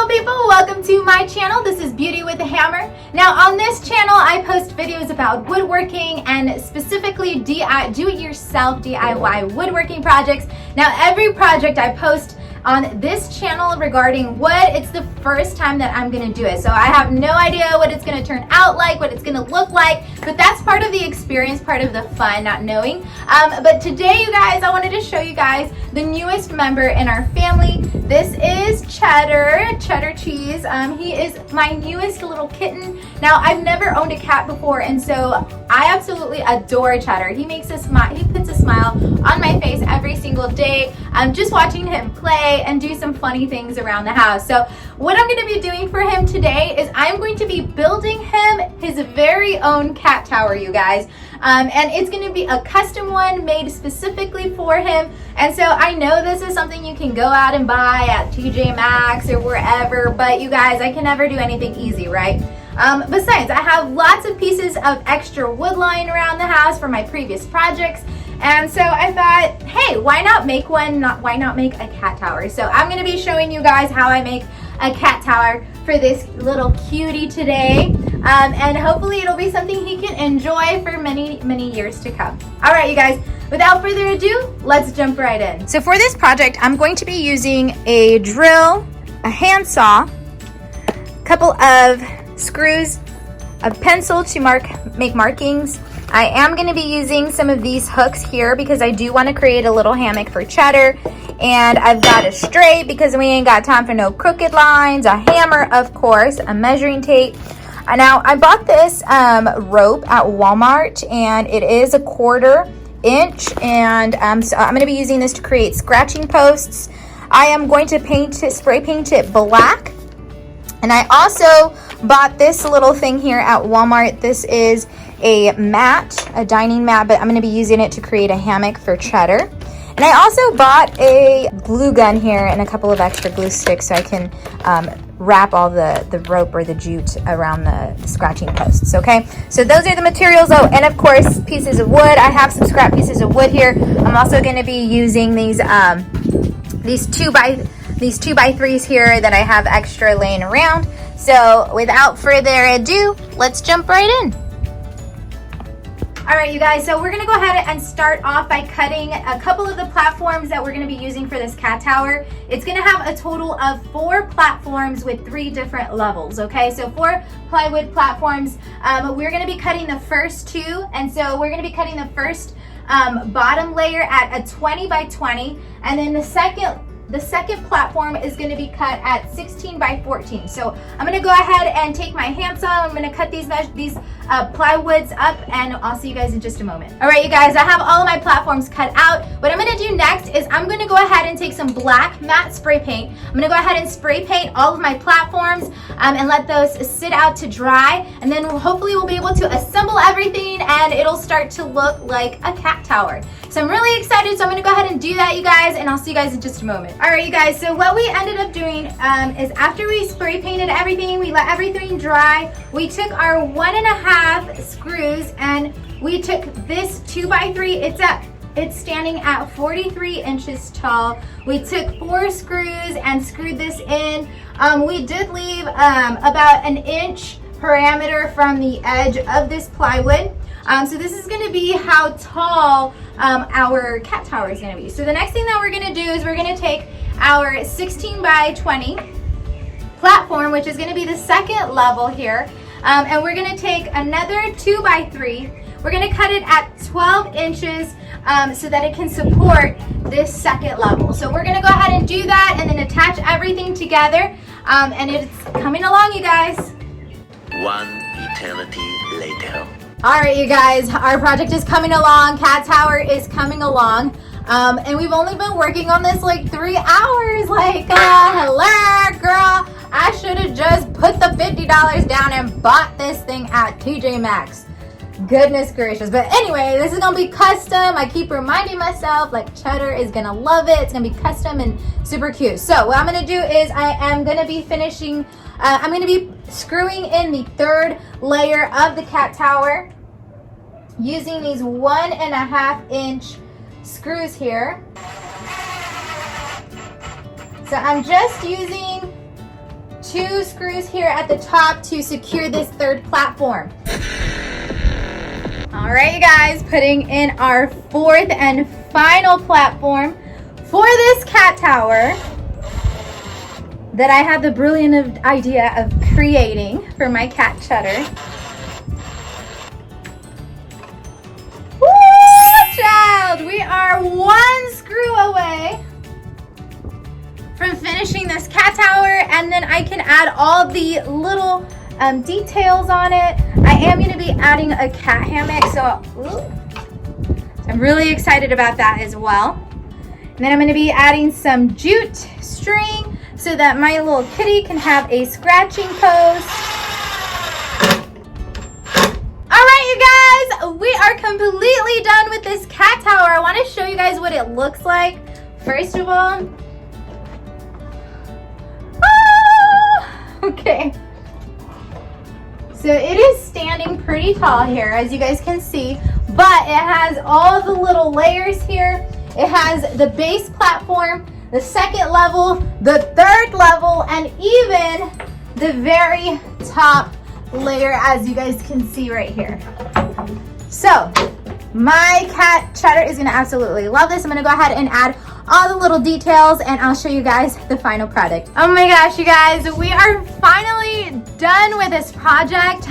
people, welcome to my channel. This is Beauty with a Hammer. Now on this channel I post videos about woodworking and specifically do-it-yourself DIY woodworking projects. Now every project I post on this channel regarding wood, it's the first time that I'm gonna do it. So I have no idea what it's gonna turn out like, what it's gonna look like, but that's part of the experience, part of the fun, not knowing. But today, you guys, I wanted to show you guys the newest member in our family. This is Cheddar Cheese. He is my newest little kitten. Now, I've never owned a cat before, and so I absolutely adore Cheddar. He makes a smile, he puts a smile on my face every single day. I'm just watching him play and do some funny things around the house. So what I'm going to be doing for him today is I'm going to be building him his very own cat tower, you guys. And it's going to be a custom one made specifically for him. And so I know this is something you can go out and buy at TJ Maxx or wherever, but you guys, I can never do anything easy, right? Besides, I have lots of pieces of extra wood lying around the house from my previous projects. And so I thought, hey, why not make one? Why not make a cat tower? So I'm going to be showing you guys how I make a cat tower for this little cutie today. And hopefully it'll be something he can enjoy for many, many years to come. All right, you guys, without further ado, let's jump right in. So for this project, I'm going to be using a drill, a handsaw, a couple of screws, a pencil to make markings. I am going to be using some of these hooks here because I do want to create a little hammock for Cheddar. And I've got a straight because we ain't got time for no crooked lines, a hammer, of course, a measuring tape. Now, I bought this rope at Walmart, and it is 1/4 inch. And so I'm going to be using this to create scratching posts. I am going to spray paint it black. And I also bought this little thing here at Walmart. This is a mat, a dining mat, but I'm going to be using it to create a hammock for Cheddar. And I also bought a glue gun here and a couple of extra glue sticks so I can wrap all the rope or the jute around the scratching posts, okay? So those are the materials. Oh, and of course, pieces of wood. I have some scrap pieces of wood here. I'm also going to be using these 2x3s here that I have extra laying around. So without further ado, let's jump right in. All right, you guys, so we're gonna go ahead and start off by cutting a couple of the platforms that we're gonna be using for this cat tower. It's gonna have a total of 4 platforms with 3 different levels, okay? So 4 plywood platforms. We're gonna be cutting the first 2, and so we're gonna be cutting the first bottom layer at a 20 by 20, and then the second platform is going to be cut at 16 by 14. So I'm going to go ahead and take my handsaw. I'm going to cut these plywoods up, and I'll see you guys in just a moment. All right, you guys, I have all of my platforms cut out. What I'm going to do next is I'm going to go ahead and take some black matte spray paint. I'm going to go ahead and spray paint all of my platforms and let those sit out to dry. And then hopefully we'll be able to assemble everything and it'll start to look like a cat tower. So I'm really excited, so I'm going to go ahead and do that, you guys, and I'll see you guys in just a moment. All right, you guys, so what we ended up doing is after we spray painted everything, we let everything dry, we took our 1.5 screws and we took this 2x3, it's standing at 43 inches tall. We took 4 screws and screwed this in. We did leave about 1 inch parameter from the edge of this plywood. So this is going to be how tall our cat tower is going to be. So the next thing that we're going to do is we're going to take our 16 by 20 platform, which is going to be the second level here, and we're going to take another 2x3. We're going to cut it at 12 inches so that it can support this second level. So we're going to go ahead and do that and then attach everything together, and it's coming along, you guys. 1 eternity later. All right, you guys, our project is coming along. Cat tower is coming along. And we've only been working on this like 3 hours. Like, hello, girl. I should have just put the $50 down and bought this thing at TJ Maxx. Goodness gracious. But anyway, this is going to be custom. I keep reminding myself, like, Cheddar is going to love it. It's going to be custom and super cute. So what I'm going to do is I am going to be finishing, I'm going to be screwing in the 3rd layer of the cat tower using these 1.5 inch screws here. So I'm just using 2 screws here at the top to secure this third platform. All right, you guys, putting in our 4th and final platform for this cat tower that I had the brilliant idea of creating for my cat Cheddar. Woo, child! We are 1 screw away from finishing this cat tower, and then I can add all the little details on it. I am going to be adding a cat hammock, so I'm really excited about that as well. And then I'm going to be adding some jute string so that my little kitty can have a scratching post. All right, you guys, we are completely done with this cat tower. I want to show you guys what it looks like. First of all, okay. So it is standing pretty tall here, as you guys can see, but it has all the little layers here. It has the base platform, the 2nd level, the 3rd level, and even the very top layer, as you guys can see right here. So my cat Cheddar is gonna absolutely love this. I'm gonna go ahead and add all the little details, and I'll show you guys the final product. Oh my gosh, you guys, we are finally done with this project.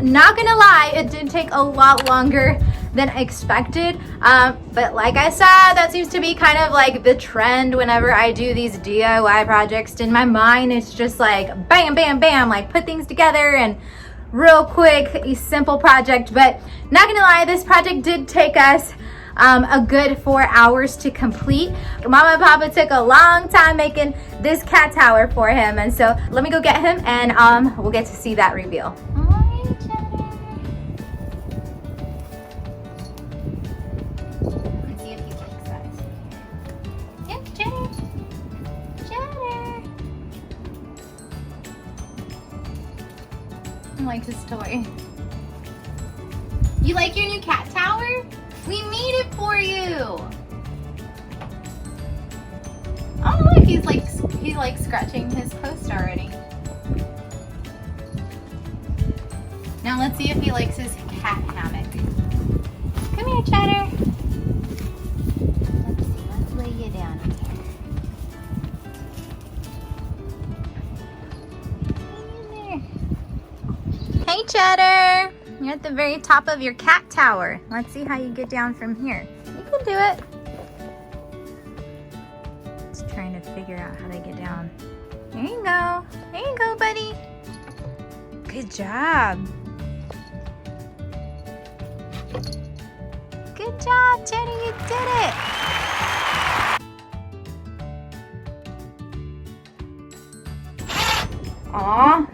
Not gonna lie, it did take a lot longer than expected, but like I said, that seems to be kind of like the trend whenever I do these DIY projects. In my mind, it's just like bam, bam, bam, like put things together and real quick, a simple project. But not gonna lie, this project did take us a good 4 hours to complete. Mama and Papa took a long time making this cat tower for him, and so let me go get him, and we'll get to see that reveal. Let's see if he likes that. Yes, Cheddar. Cheddar. I like his toy. You like your new cat tower? We made it for you. Oh look, he's like scratching his post already. Now let's see if he likes his cat hammock. Come here, Cheddar. Let's see, let's lay you down here. Hey, Cheddar. You're at the very top of your cat tower. Let's see how you get down from here. You can do it. Just trying to figure out how to get down. There you go. There you go, buddy. Good job. Good job, Cheddar. You did it. Aw.